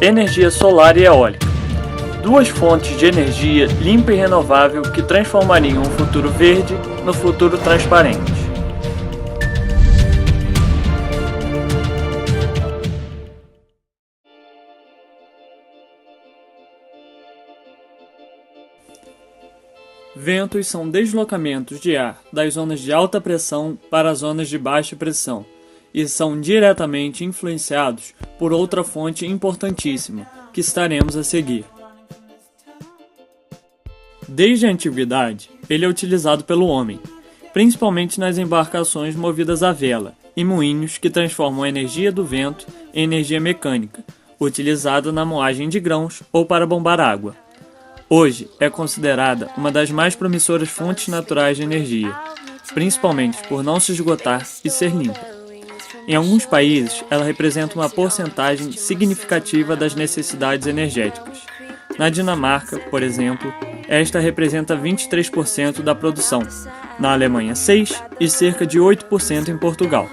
Energia solar e eólica. Duas fontes de energia limpa e renovável que transformariam um futuro verde no futuro transparente. Ventos são deslocamentos de ar das zonas de alta pressão para as zonas de baixa pressão e são diretamente influenciados por outra fonte importantíssima que estaremos a seguir. Desde a antiguidade, ele é utilizado pelo homem, principalmente nas embarcações movidas a vela e moinhos que transformam a energia do vento em energia mecânica, utilizada na moagem de grãos ou para bombar água. Hoje é considerada uma das mais promissoras fontes naturais de energia, principalmente por não se esgotar e ser limpa. Em alguns países, ela representa uma porcentagem significativa das necessidades energéticas. Na Dinamarca, por exemplo, esta representa 23% da produção, na Alemanha 6% e cerca de 8% em Portugal.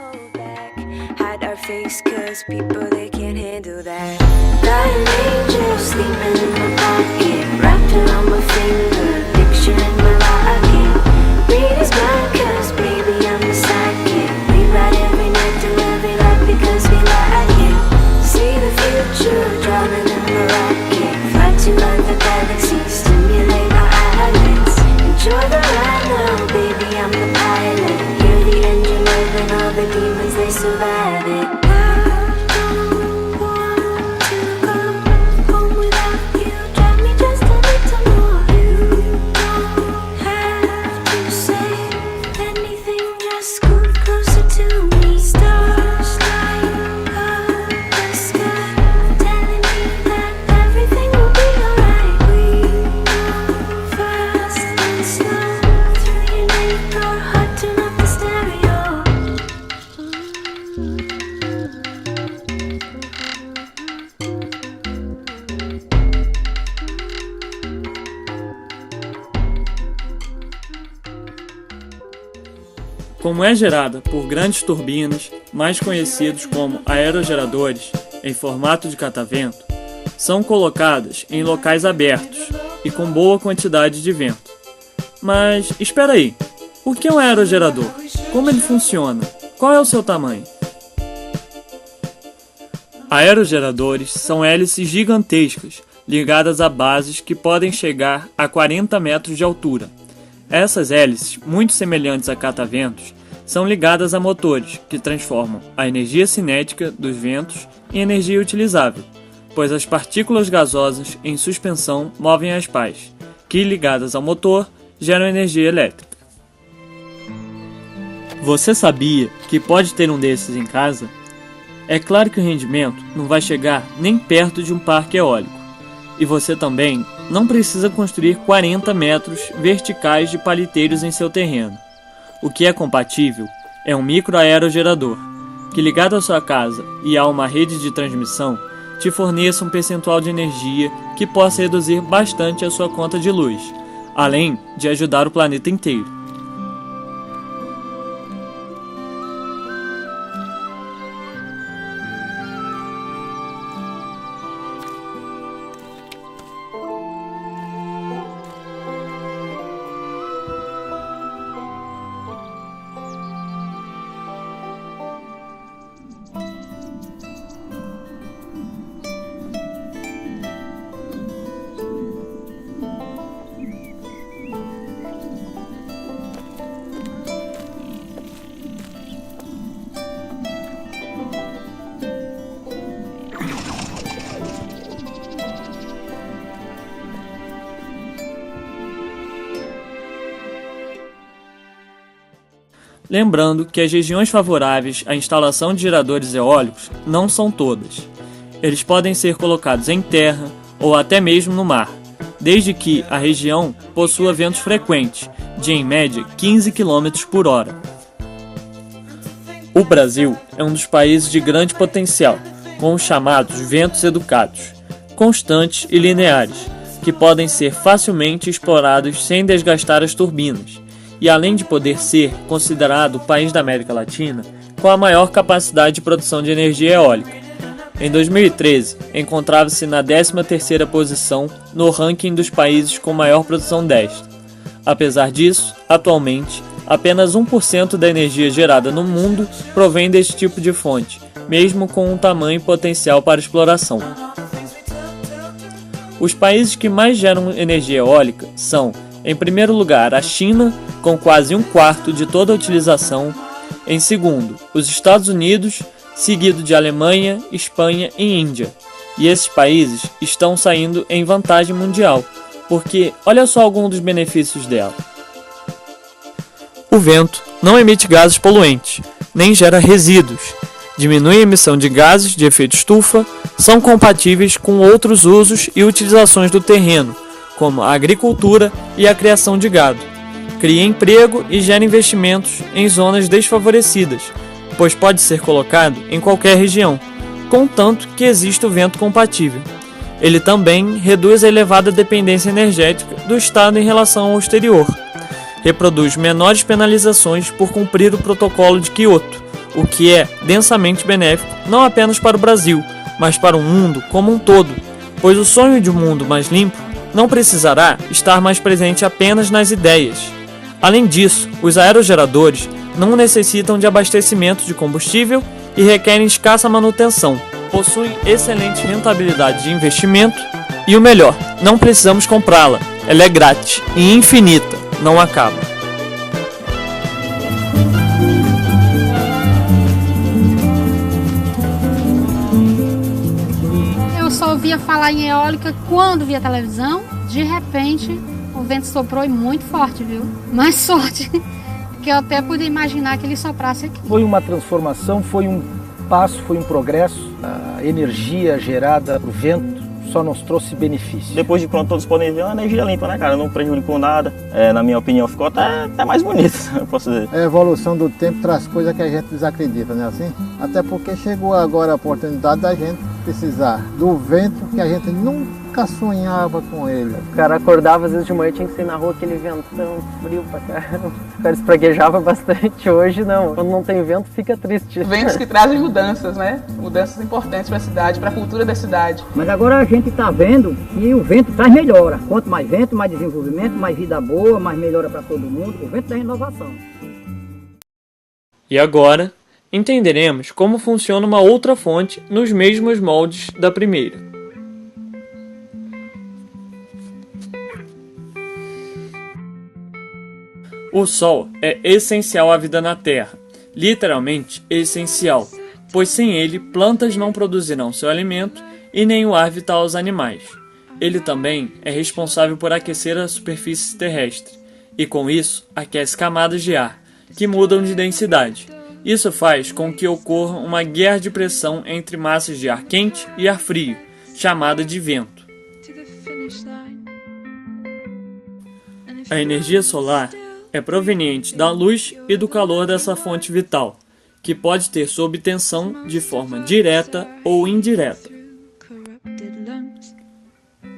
Como é gerada por grandes turbinas, mais conhecidos como aerogeradores, em formato de catavento, são colocadas em locais abertos e com boa quantidade de vento. Mas espera aí, o que é um aerogerador? Como ele funciona? Qual é o seu tamanho? Aerogeradores são hélices gigantescas ligadas a bases que podem chegar a 40 metros de altura. Essas hélices, muito semelhantes a cataventos, são ligadas a motores que transformam a energia cinética dos ventos em energia utilizável, pois as partículas gasosas em suspensão movem as pás, que, ligadas ao motor, geram energia elétrica. Você sabia que pode ter um desses em casa? É claro que o rendimento não vai chegar nem perto de um parque eólico, e você também não precisa construir 40 metros verticais de paliteiros em seu terreno. O que é compatível é um microaerogerador, que ligado à sua casa e a uma rede de transmissão, te forneça um percentual de energia que possa reduzir bastante a sua conta de luz, além de ajudar o planeta inteiro. Lembrando que as regiões favoráveis à instalação de geradores eólicos não são todas. Eles podem ser colocados em terra ou até mesmo no mar, desde que a região possua ventos frequentes, de em média 15 km por hora. O Brasil é um dos países de grande potencial, com os chamados ventos educados, constantes e lineares, que podem ser facilmente explorados sem desgastar as turbinas, e além de poder ser considerado o país da América Latina com a maior capacidade de produção de energia eólica. Em 2013, encontrava-se na 13ª posição no ranking dos países com maior produção desta. Apesar disso, atualmente, apenas 1% da energia gerada no mundo provém deste tipo de fonte, mesmo com um tamanho potencial para exploração. Os países que mais geram energia eólica são, em primeiro lugar, a China, com quase 1/4 de toda a utilização. Em segundo, os Estados Unidos, seguido de Alemanha, Espanha e Índia. E esses países estão saindo em vantagem mundial, porque olha só alguns dos benefícios dela. O vento não emite gases poluentes, nem gera resíduos, diminui a emissão de gases de efeito estufa, são compatíveis com outros usos e utilizações do terreno, como a agricultura e a criação de gado. Cria emprego e gera investimentos em zonas desfavorecidas, pois pode ser colocado em qualquer região, contanto que exista o vento compatível. Ele também reduz a elevada dependência energética do Estado em relação ao exterior. Reproduz menores penalizações por cumprir o protocolo de Kyoto, o que é densamente benéfico não apenas para o Brasil, mas para o mundo como um todo, pois o sonho de um mundo mais limpo não precisará estar mais presente apenas nas ideias. Além disso, os aerogeradores não necessitam de abastecimento de combustível e requerem escassa manutenção, possuem excelente rentabilidade de investimento e o melhor, não precisamos comprá-la, ela é grátis e infinita, não acaba. Eu só ouvia falar em eólica quando via televisão, de repente o vento soprou e muito forte, viu? Mais forte. Que eu até pude imaginar que ele soprasse aqui. Foi uma transformação, foi um passo, foi um progresso. A energia gerada por vento só nos trouxe benefício. Depois de pronto, todos podem ver uma energia limpa, né, cara? Não prejudicou nada. Na minha opinião, ficou até mais bonito, eu posso dizer. A evolução do tempo traz coisas que a gente desacredita, não é assim? Até porque chegou agora a oportunidade da gente precisar do vento que a gente nunca sonhava com ele. O cara acordava às vezes de manhã, tinha que sair na rua, aquele ventão frio pra caramba. O cara espraguejava bastante, hoje não. Quando não tem vento, fica triste. Ventos que trazem mudanças, né? Mudanças importantes para a cidade, para a cultura da cidade. Mas agora a gente está vendo que o vento traz melhora. Quanto mais vento, mais desenvolvimento, mais vida boa, mais melhora para todo mundo. O vento da inovação. E agora, entenderemos como funciona uma outra fonte nos mesmos moldes da primeira. O Sol é essencial à vida na Terra, literalmente essencial, pois sem ele plantas não produzirão seu alimento e nem o ar vital aos animais. Ele também é responsável por aquecer a superfície terrestre e, com isso, aquece camadas de ar, que mudam de densidade. Isso faz com que ocorra uma guerra de pressão entre massas de ar quente e ar frio, chamada de vento. A energia solar é proveniente da luz e do calor dessa fonte vital, que pode ter sua obtenção de forma direta ou indireta.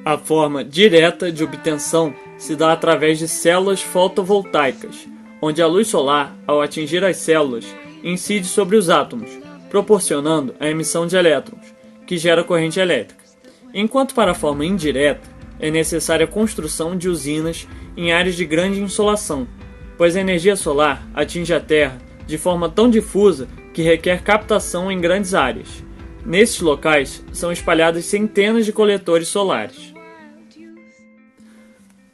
A forma direta de obtenção se dá através de células fotovoltaicas, onde a luz solar, ao atingir as células, incide sobre os átomos, proporcionando a emissão de elétrons, que gera corrente elétrica. Enquanto para a forma indireta, é necessária a construção de usinas em áreas de grande insolação, pois a energia solar atinge a Terra de forma tão difusa que requer captação em grandes áreas. Nesses locais são espalhadas centenas de coletores solares.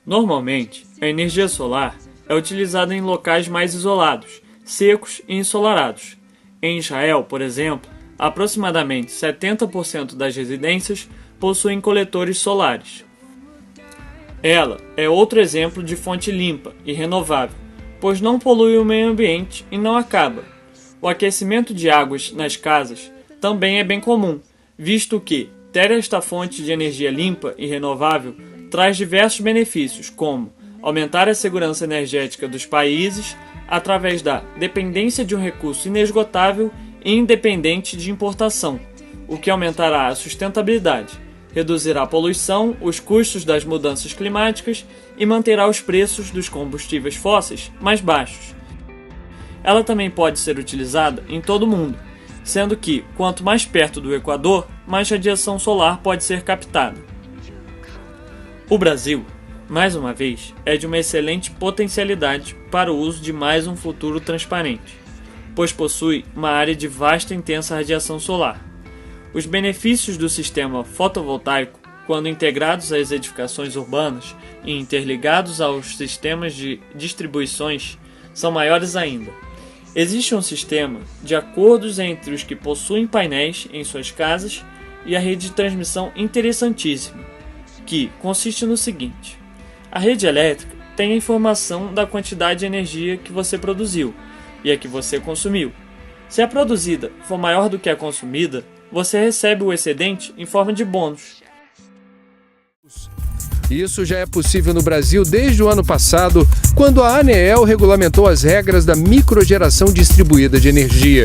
Normalmente, a energia solar é utilizada em locais mais isolados, secos e ensolarados. Em Israel, por exemplo, aproximadamente 70% das residências possuem coletores solares. Ela é outro exemplo de fonte limpa e renovável, pois não polui o meio ambiente e não acaba. O aquecimento de águas nas casas também é bem comum, visto que ter esta fonte de energia limpa e renovável traz diversos benefícios, como aumentar a segurança energética dos países através da dependência de um recurso inesgotável e independente de importação, o que aumentará a sustentabilidade, reduzirá a poluição, os custos das mudanças climáticas e manterá os preços dos combustíveis fósseis mais baixos. Ela também pode ser utilizada em todo o mundo, sendo que, quanto mais perto do Equador, mais radiação solar pode ser captada. O Brasil, mais uma vez, é de uma excelente potencialidade para o uso de mais um futuro transparente, pois possui uma área de vasta e intensa radiação solar. Os benefícios do sistema fotovoltaico, quando integrados às edificações urbanas e interligados aos sistemas de distribuições, são maiores ainda. Existe um sistema de acordos entre os que possuem painéis em suas casas e a rede de transmissão interessantíssima, que consiste no seguinte: a rede elétrica tem a informação da quantidade de energia que você produziu e a que você consumiu. Se a produzida for maior do que a consumida, você recebe o excedente em forma de bônus. Isso já é possível no Brasil desde o ano passado, quando a ANEEL regulamentou as regras da microgeração distribuída de energia.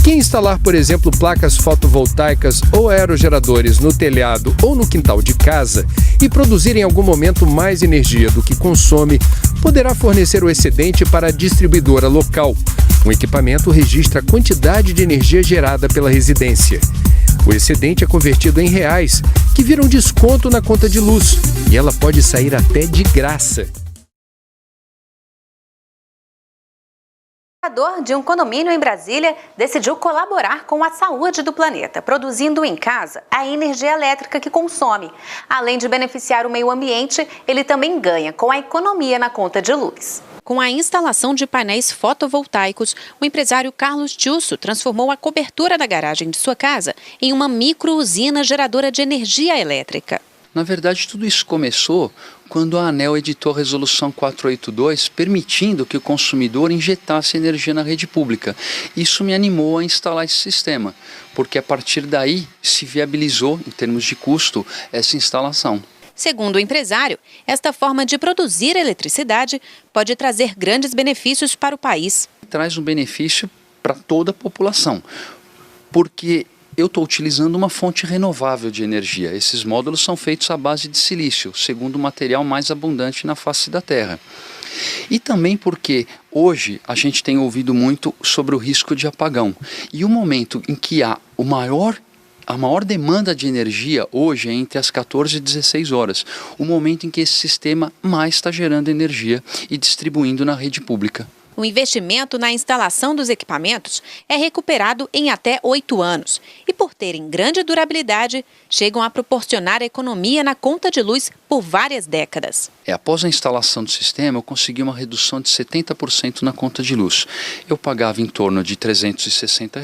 Quem instalar, por exemplo, placas fotovoltaicas ou aerogeradores no telhado ou no quintal de casa e produzir em algum momento mais energia do que consome, poderá fornecer o excedente para a distribuidora local. O equipamento registra a quantidade de energia gerada pela residência. O excedente é convertido em reais, que viram desconto na conta de luz, e ela pode sair até de graça. O morador de um condomínio em Brasília decidiu colaborar com a saúde do planeta, produzindo em casa a energia elétrica que consome. Além de beneficiar o meio ambiente, ele também ganha com a economia na conta de luz. Com a instalação de painéis fotovoltaicos, o empresário Carlos Tiusso transformou a cobertura da garagem de sua casa em uma micro-usina geradora de energia elétrica. Na verdade, tudo isso começou quando a ANEEL editou a Resolução 482, permitindo que o consumidor injetasse energia na rede pública. Isso me animou a instalar esse sistema, porque a partir daí se viabilizou, em termos de custo, essa instalação. Segundo o empresário, esta forma de produzir eletricidade pode trazer grandes benefícios para o país. Traz um benefício para toda a população, porque eu estou utilizando uma fonte renovável de energia. Esses módulos são feitos à base de silício, segundo o material mais abundante na face da Terra. E também porque hoje a gente tem ouvido muito sobre o risco de apagão. E o momento em que há a maior demanda de energia hoje é entre as 14 e 16 horas, o momento em que esse sistema mais está gerando energia e distribuindo na rede pública. O investimento na instalação dos equipamentos é recuperado em até 8 anos e, por terem grande durabilidade, chegam a proporcionar economia na conta de luz por várias décadas. Após a instalação do sistema, eu consegui uma redução de 70% na conta de luz. Eu pagava em torno de R$ 360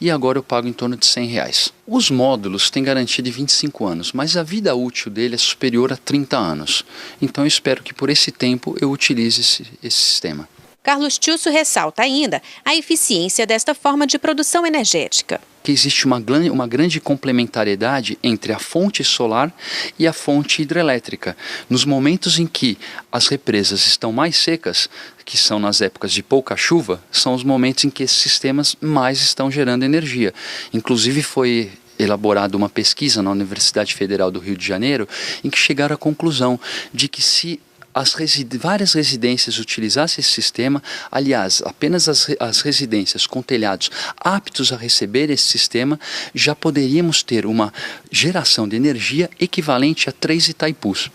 e agora eu pago em torno de R$ 100. Os módulos têm garantia de 25 anos, mas a vida útil dele é superior a 30 anos. Então eu espero que por esse tempo eu utilize esse sistema. Carlos Tiusso ressalta ainda a eficiência desta forma de produção energética. Que existe uma grande complementariedade entre a fonte solar e a fonte hidrelétrica. Nos momentos em que as represas estão mais secas, que são nas épocas de pouca chuva, são os momentos em que esses sistemas mais estão gerando energia. Inclusive foi elaborada uma pesquisa na Universidade Federal do Rio de Janeiro, em que chegaram à conclusão de que se várias residências utilizassem esse sistema, aliás, apenas as residências com telhados aptos a receber esse sistema, já poderíamos ter uma geração de energia equivalente a 3 Itaipus.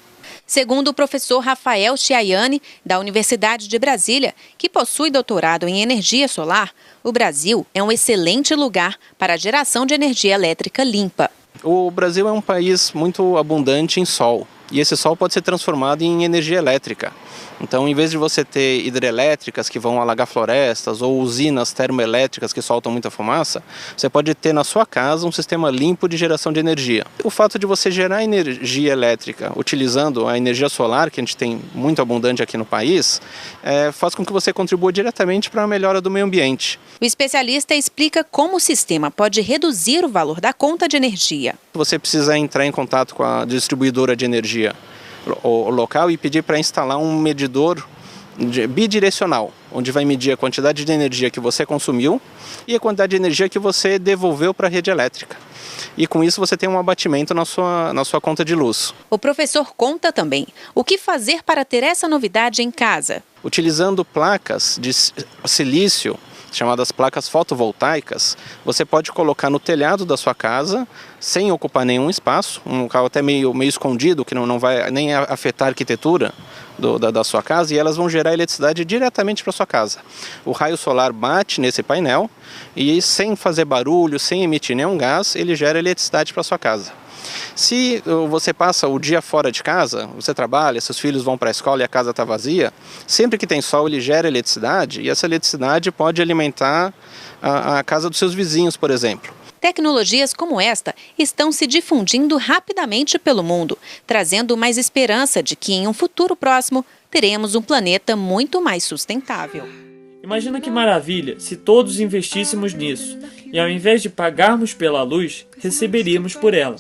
Segundo o professor Rafael Chiaiani, da Universidade de Brasília, que possui doutorado em energia solar, o Brasil é um excelente lugar para a geração de energia elétrica limpa. O Brasil é um país muito abundante em sol. E esse sol pode ser transformado em energia elétrica. Então, em vez de você ter hidrelétricas que vão alagar florestas ou usinas termoelétricas que soltam muita fumaça, você pode ter na sua casa um sistema limpo de geração de energia. O fato de você gerar energia elétrica utilizando a energia solar, que a gente tem muito abundante aqui no país, faz com que você contribua diretamente para a melhora do meio ambiente. O especialista explica como o sistema pode reduzir o valor da conta de energia. Você precisa entrar em contato com a distribuidora de energia local e pedir para instalar um medidor bidirecional, onde vai medir a quantidade de energia que você consumiu e a quantidade de energia que você devolveu para a rede elétrica. E com isso você tem um abatimento na sua conta de luz. O professor conta também o que fazer para ter essa novidade em casa. Utilizando placas de silício chamadas placas fotovoltaicas, você pode colocar no telhado da sua casa, sem ocupar nenhum espaço, um local até meio escondido, que não vai nem afetar a arquitetura da sua casa, e elas vão gerar eletricidade diretamente para sua casa. O raio solar bate nesse painel e, sem fazer barulho, sem emitir nenhum gás, ele gera eletricidade para sua casa. Se você passa o dia fora de casa, você trabalha, seus filhos vão para a escola e a casa está vazia, sempre que tem sol ele gera eletricidade, e essa eletricidade pode alimentar a casa dos seus vizinhos, por exemplo. Tecnologias como esta estão se difundindo rapidamente pelo mundo, trazendo mais esperança de que em um futuro próximo teremos um planeta muito mais sustentável. Imagina que maravilha se todos investíssemos nisso e, ao invés de pagarmos pela luz, receberíamos por ela.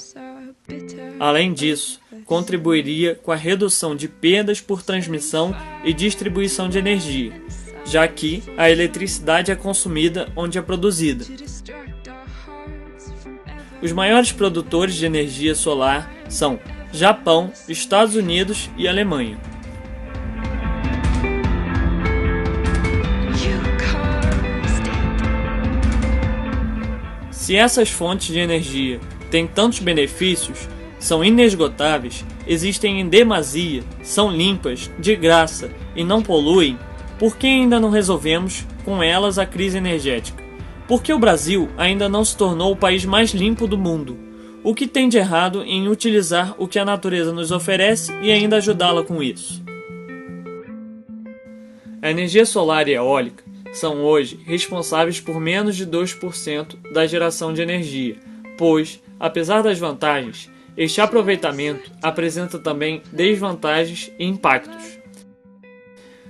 Além disso, contribuiria com a redução de perdas por transmissão e distribuição de energia, já que a eletricidade é consumida onde é produzida. Os maiores produtores de energia solar são Japão, Estados Unidos e Alemanha. Se essas fontes de energia têm tantos benefícios, são inesgotáveis, existem em demasia, são limpas, de graça e não poluem, por que ainda não resolvemos com elas a crise energética? Por que o Brasil ainda não se tornou o país mais limpo do mundo? O que tem de errado em utilizar o que a natureza nos oferece e ainda ajudá-la com isso? A energia solar e eólica são hoje responsáveis por menos de 2% da geração de energia, pois, apesar das vantagens, este aproveitamento apresenta também desvantagens e impactos.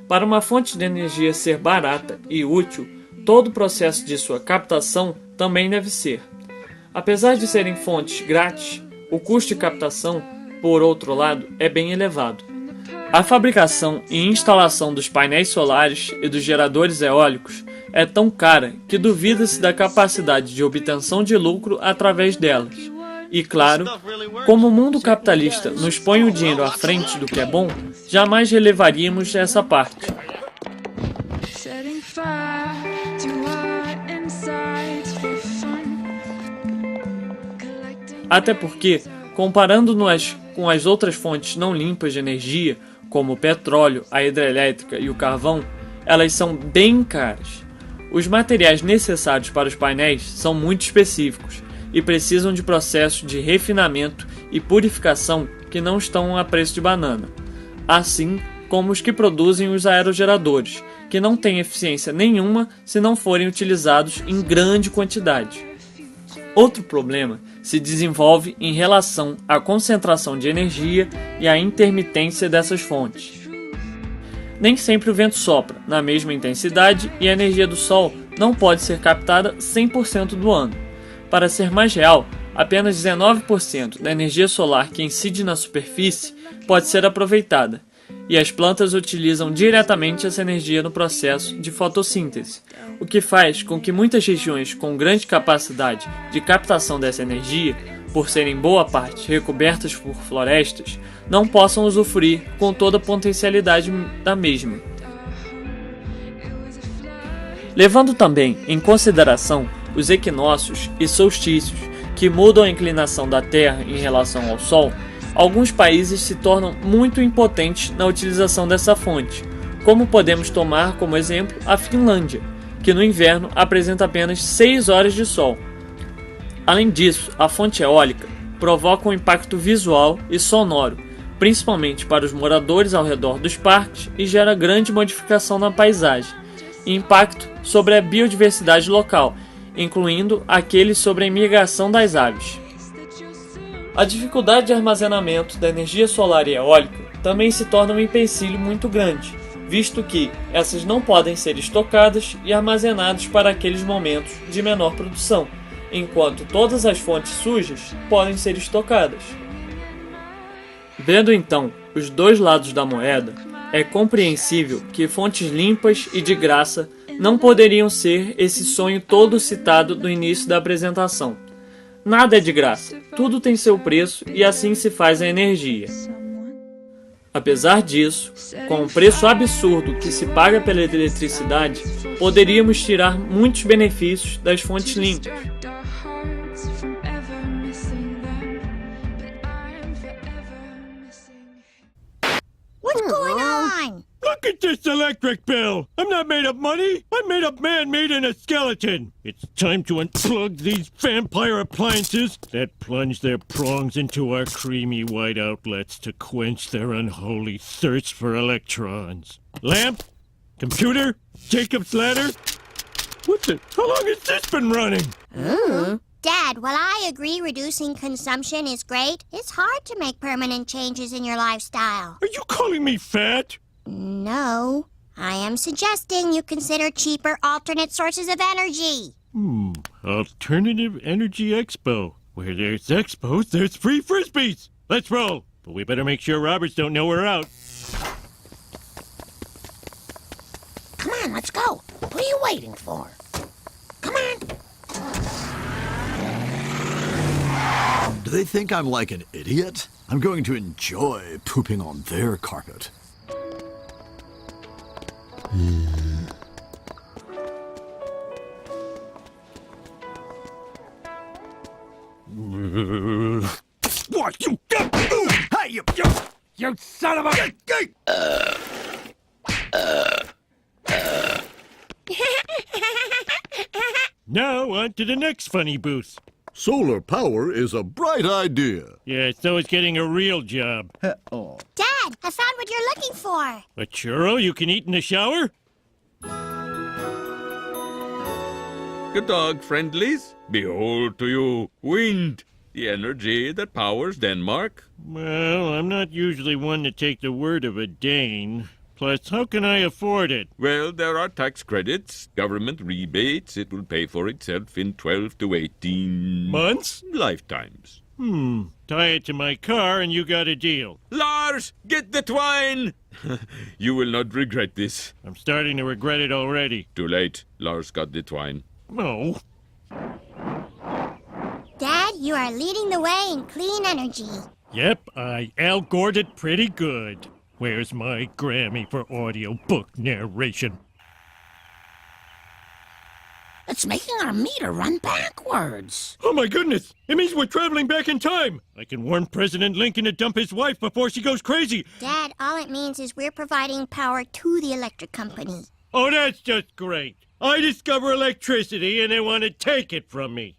Para uma fonte de energia ser barata e útil, todo o processo de sua captação também deve ser. Apesar de serem fontes grátis, o custo de captação, por outro lado, é bem elevado. A fabricação e instalação dos painéis solares e dos geradores eólicos é tão cara que duvida-se da capacidade de obtenção de lucro através delas. E claro, como o mundo capitalista nos põe o dinheiro à frente do que é bom, jamais relevaríamos essa parte. Até porque, comparando-nos com as outras fontes não limpas de energia, como o petróleo, a hidrelétrica e o carvão, elas são bem caras. Os materiais necessários para os painéis são muito específicos e precisam de processos de refinamento e purificação que não estão a preço de banana, assim como os que produzem os aerogeradores, que não têm eficiência nenhuma se não forem utilizados em grande quantidade. Outro problema se desenvolve em relação à concentração de energia e à intermitência dessas fontes. Nem sempre o vento sopra na mesma intensidade e a energia do Sol não pode ser captada 100% do ano. Para ser mais real, apenas 19% da energia solar que incide na superfície pode ser aproveitada, e as plantas utilizam diretamente essa energia no processo de fotossíntese, o que faz com que muitas regiões com grande capacidade de captação dessa energia, por serem boa parte recobertas por florestas, não possam usufruir com toda a potencialidade da mesma. Levando também em consideração os equinócios e solstícios, que mudam a inclinação da Terra em relação ao Sol, alguns países se tornam muito impotentes na utilização dessa fonte, como podemos tomar como exemplo a Finlândia, que no inverno apresenta apenas 6 horas de sol. Além disso, a fonte eólica provoca um impacto visual e sonoro, principalmente para os moradores ao redor dos parques, e gera grande modificação na paisagem, e impacto sobre a biodiversidade local, incluindo aqueles sobre a imigração das aves. A dificuldade de armazenamento da energia solar e eólica também se torna um empecilho muito grande, visto que essas não podem ser estocadas e armazenadas para aqueles momentos de menor produção, enquanto todas as fontes sujas podem ser estocadas. Vendo então os dois lados da moeda, é compreensível que fontes limpas e de graça não poderiam ser esse sonho todo citado no início da apresentação. Nada é de graça, tudo tem seu preço e assim se faz a energia. Apesar disso, com o preço absurdo que se paga pela eletricidade, poderíamos tirar muitos benefícios das fontes limpas. What's going on? Look at this electric bill! I'm not made of money! I'm made of man-made in a skeleton! It's time to unplug these vampire appliances that plunge their prongs into our creamy white outlets to quench their unholy thirst for electrons. Lamp? Computer? Jacob's ladder? How long has this been running? Dad, while I agree reducing consumption is great, it's hard to make permanent changes in your lifestyle. Are you calling me fat? No. I am suggesting you consider cheaper alternate sources of energy. Alternative Energy Expo. Where there's expos, there's free frisbees. Let's roll. But we better make sure Roberts don't know we're out. Come on, let's go. What are you waiting for? Come on. Do they think I'm like an idiot? I'm going to enjoy pooping on their carpet. What? You... Hey, you son of a... Now, on to the next funny booth. Solar power is a bright idea. Yeah, so is getting a real job. Dad, I found what you're looking for. A churro you can eat in the shower? Good dog friendlies, behold to you wind, the energy that powers Denmark. Well, I'm not usually one to take the word of a Dane. Plus, how can I afford it? Well, there are tax credits, government rebates. It will pay for itself in 12 to 18... months? Lifetimes. Tie it to my car and you got a deal. Lars, get the twine! You will not regret this. I'm starting to regret it already. Too late. Lars got the twine. No. Dad, you are leading the way in clean energy. Yep, I Al Gored it pretty good. Where's my Grammy for audiobook narration? It's making our meter run backwards. Oh my goodness! It means we're traveling back in time! I can warn President Lincoln to dump his wife before she goes crazy! Dad, all it means is we're providing power to the electric company. Oh, that's just great! I discover electricity and they want to take it from me.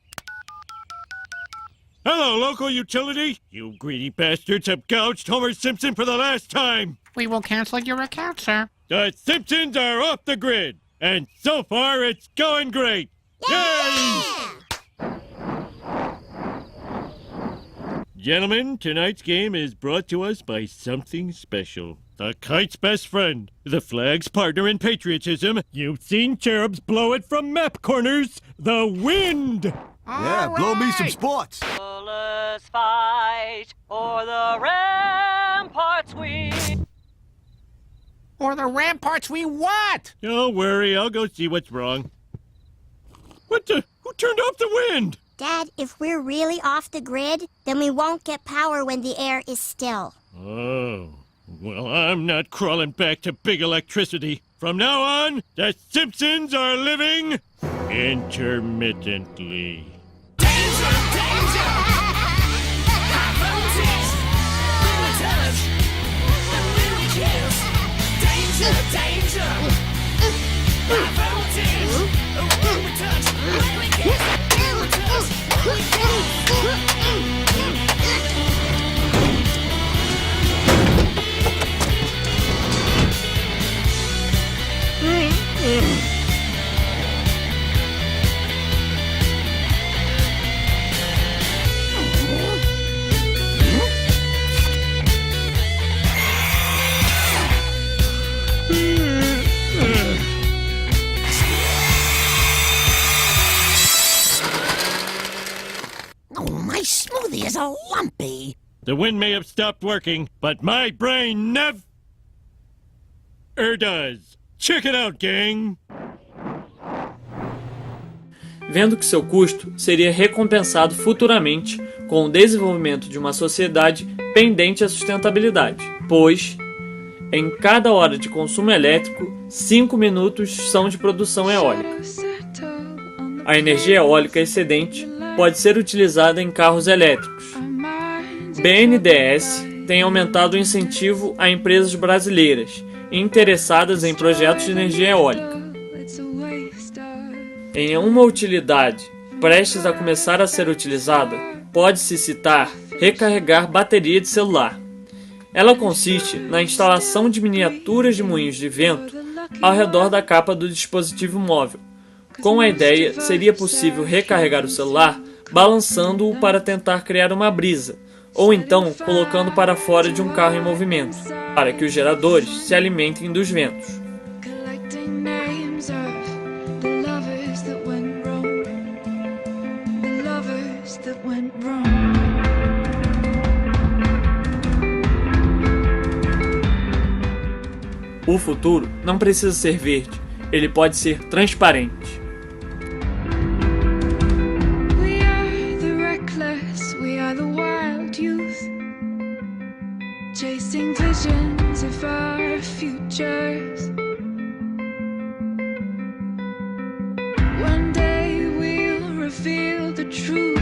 Hello, local utility! You greedy bastards have gouged Homer Simpson for the last time! We will cancel your account, sir. The Simpsons are off the grid! And so far, it's going great! Yeah! Gentlemen, tonight's game is brought to us by something special. The kite's best friend, the flag's partner in patriotism. You've seen cherubs blow it from map corners. The wind! Yeah, blow me some sports. Let's fight for the ramparts we... Or the ramparts we what? Don't worry, I'll go see what's wrong. What the? Who turned off the wind? Dad, if we're really off the grid, then we won't get power when the air is still. Oh, well, I'm not crawling back to big electricity. From now on, the Simpsons are living intermittently. Smoothie is a lumpy. The wind may have stopped working, but my brain never does. Check it out, gang! Vendo que seu custo seria recompensado futuramente com o desenvolvimento de uma sociedade pendente à sustentabilidade, pois Em cada hora de consumo elétrico, 5 minutos são de produção eólica. A energia eólica excedente pode ser utilizada em carros elétricos. BNDES tem aumentado o incentivo a empresas brasileiras interessadas em projetos de energia eólica. Em uma utilidade prestes a começar a ser utilizada, pode-se citar recarregar bateria de celular. Ela consiste na instalação de miniaturas de moinhos de vento ao redor da capa do dispositivo móvel. Com a ideia, seria possível recarregar o celular balançando-o para tentar criar uma brisa, ou então colocando para fora de um carro em movimento, para que os geradores se alimentem dos ventos. O futuro não precisa ser verde, ele pode ser transparente. Chasing visions of our futures. One day we'll reveal the truth.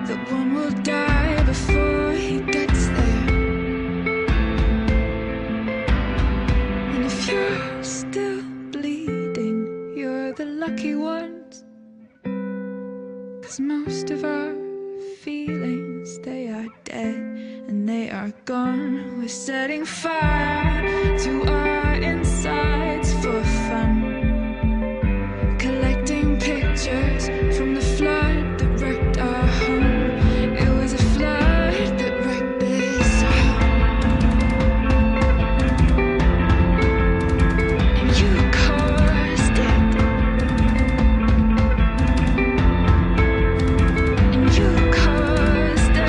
That one will die before he gets there. And if you're still bleeding, you're the lucky ones. 'Cause most of our feelings, they are dead. And they are gone. We're setting fire to our insides for fun. Collecting pictures from the flood that wrecked our home. It was a flood that wrecked this home. And you caused it. And you caused it.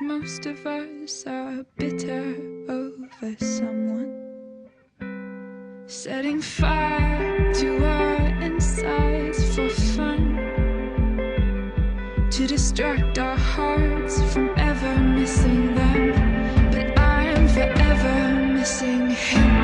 Most of us are bitter over someone. Setting fire to our insides for fun. To distract our hearts from ever missing them. But I'm forever missing him.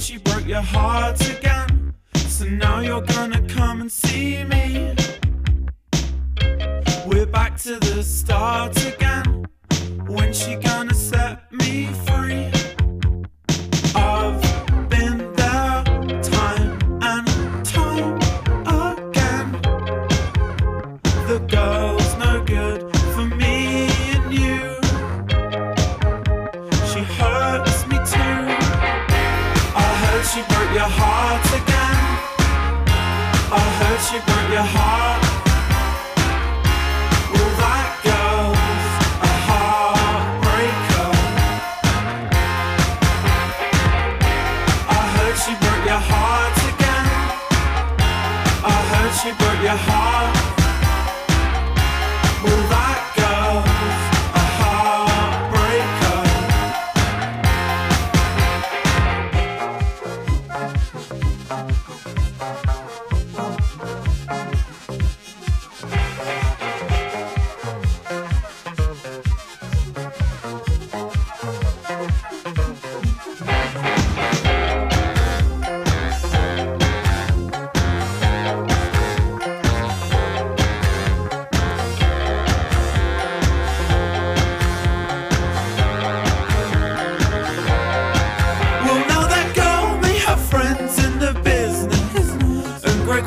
She broke your heart again, so now you're gonna come and see me. We're back to the start again. When she gonna set me free? I've been there time and time again. The girl's no good for me and you. She hurts me too. She broke your heart again. I heard she broke your heart. Well, that girl's a heartbreaker. she broke your heart. Well, that girl's a heartbreaker.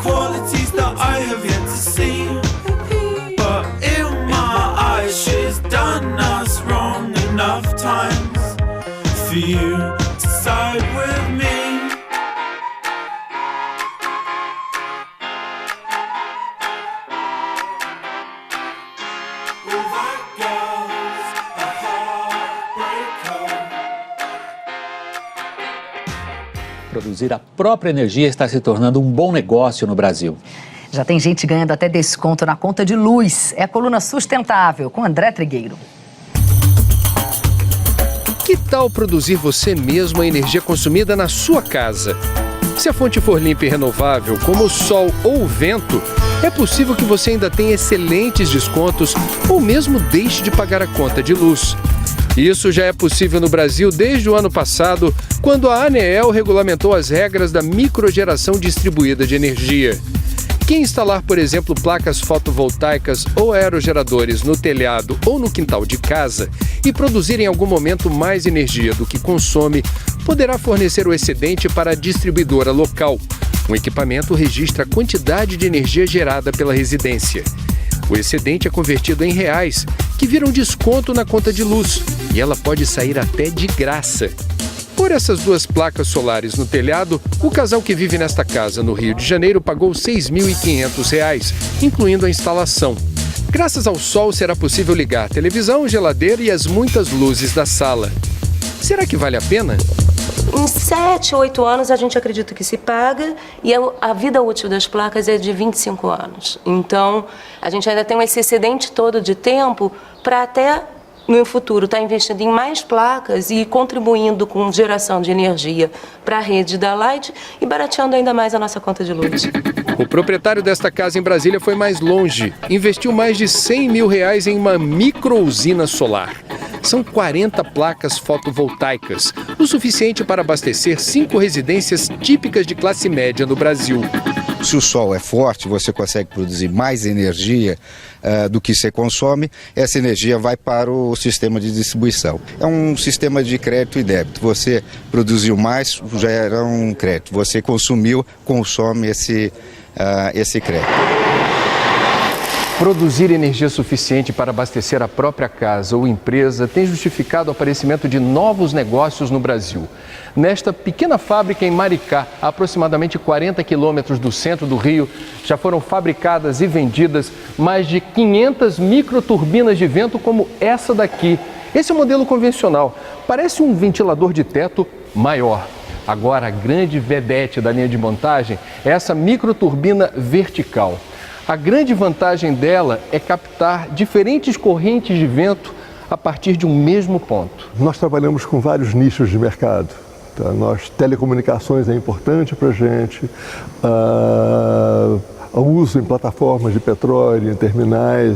Qualities that I have yet to see, but in my eyes she's done us wrong enough times for you to side with me. Well, that girl's a heartbreaker. Produzir a própria energia está se tornando um bom negócio no Brasil. Já tem gente ganhando até desconto na conta de luz. É a coluna Sustentável, com André Trigueiro. Que tal produzir você mesmo a energia consumida na sua casa? Se a fonte for limpa e renovável, como o sol ou o vento, é possível que você ainda tenha excelentes descontos ou mesmo deixe de pagar a conta de luz. Isso já é possível no Brasil desde o ano passado, quando a ANEEL regulamentou as regras da microgeração distribuída de energia. Quem instalar, por exemplo, placas fotovoltaicas ou aerogeradores no telhado ou no quintal de casa e produzir em algum momento mais energia do que consome, poderá fornecer o excedente para a distribuidora local. O equipamento registra a quantidade de energia gerada pela residência. O excedente é convertido em reais, que viram desconto na conta de luz, e ela pode sair até de graça. Por essas duas placas solares no telhado, o casal que vive nesta casa no Rio de Janeiro pagou R$ 6.500, incluindo a instalação. Graças ao sol, será possível ligar a televisão, geladeira e as muitas luzes da sala. Será que vale a pena? Em 7, 8 anos a gente acredita que se paga e a vida útil das placas é de 25 anos. Então, a gente ainda tem esse excedente todo de tempo para até no futuro estar investindo em mais placas e contribuindo com geração de energia para a rede da Light e barateando ainda mais a nossa conta de luz. O proprietário desta casa em Brasília foi mais longe. Investiu mais de R$100 mil em uma micro-usina solar. São 40 placas fotovoltaicas, o suficiente para abastecer 5 residências típicas de classe média no Brasil. Se o sol é forte, você consegue produzir mais energia do que você consome, essa energia vai para o sistema de distribuição. É um sistema de crédito e débito. Você produziu mais, gera um crédito. Você consumiu, consome esse crédito. Produzir energia suficiente para abastecer a própria casa ou empresa tem justificado o aparecimento de novos negócios no Brasil. Nesta pequena fábrica em Maricá, a aproximadamente 40 quilômetros do centro do Rio, já foram fabricadas e vendidas mais de 500 microturbinas de vento como essa daqui. Esse é o modelo convencional, parece um ventilador de teto maior. Agora, a grande vedete da linha de montagem é essa microturbina vertical. A grande vantagem dela é captar diferentes correntes de vento a partir de um mesmo ponto. Nós trabalhamos com vários nichos de mercado. Tá? Telecomunicações é importante para a gente, o uso em plataformas de petróleo, em terminais,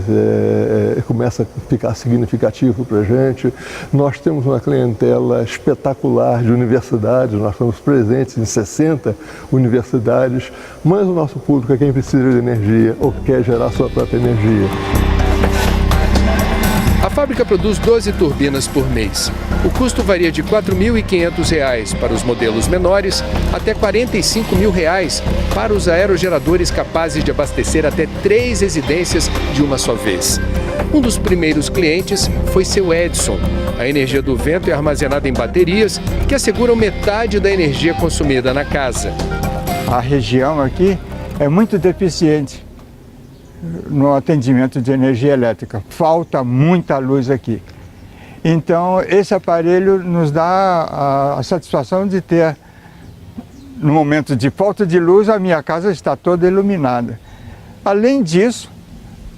começa a ficar significativo para a gente. Nós temos uma clientela espetacular de universidades, nós estamos presentes em 60 universidades, mas o nosso público é quem precisa de energia ou quer gerar sua própria energia. A fábrica produz 12 turbinas por mês. O custo varia de R$ 4.500 para os modelos menores até R$ 45 mil para os aerogeradores capazes de abastecer até 3 residências de uma só vez. Um dos primeiros clientes foi seu Edson. A energia do vento é armazenada em baterias que asseguram metade da energia consumida na casa. A região aqui é muito deficiente no atendimento de energia elétrica. Falta muita luz aqui. Então, esse aparelho nos dá a satisfação de ter, no momento de falta de luz, a minha casa está toda iluminada. Além disso,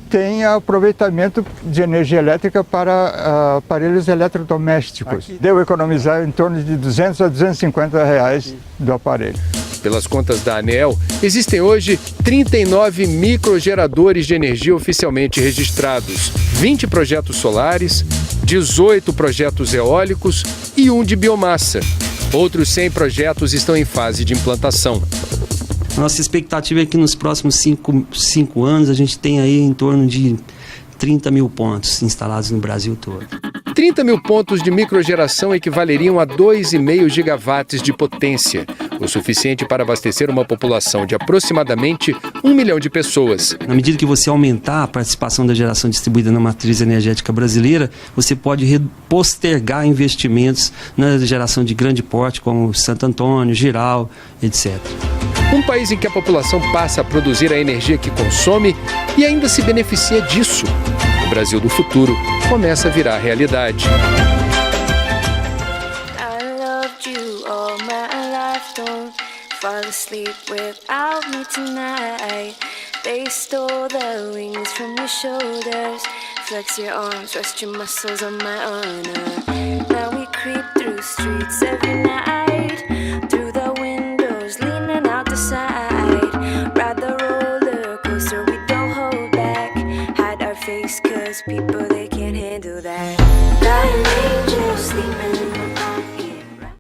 tem aproveitamento de energia elétrica para aparelhos eletrodomésticos. Deu economizar em torno de R$200 a R$250 do aparelho. Pelas contas da ANEEL, existem hoje 39 microgeradores de energia oficialmente registrados, 20 projetos solares, 18 projetos eólicos e 1 de biomassa. Outros 100 projetos estão em fase de implantação. Nossa expectativa é que nos próximos 5 anos a gente tenha aí em torno de 30 mil pontos instalados no Brasil todo. 30 mil pontos de microgeração equivaleriam a 2,5 gigawatts de potência, o suficiente para abastecer uma população de aproximadamente 1 milhão de pessoas. Na medida que você aumentar a participação da geração distribuída na matriz energética brasileira, você pode postergar investimentos na geração de grande porte, como Santo Antônio, Giral, etc. Um país em que a população passa a produzir a energia que consome e ainda se beneficia disso. O Brasil do futuro começa a virar realidade. Fall asleep without me tonight. They stole the wings from your shoulders. Flex your arms, rest your muscles on my honor. Now we creep through streets every night, through the windows, leaning out the side. Ride the roller coaster, we don't hold back. Hide our face 'cause people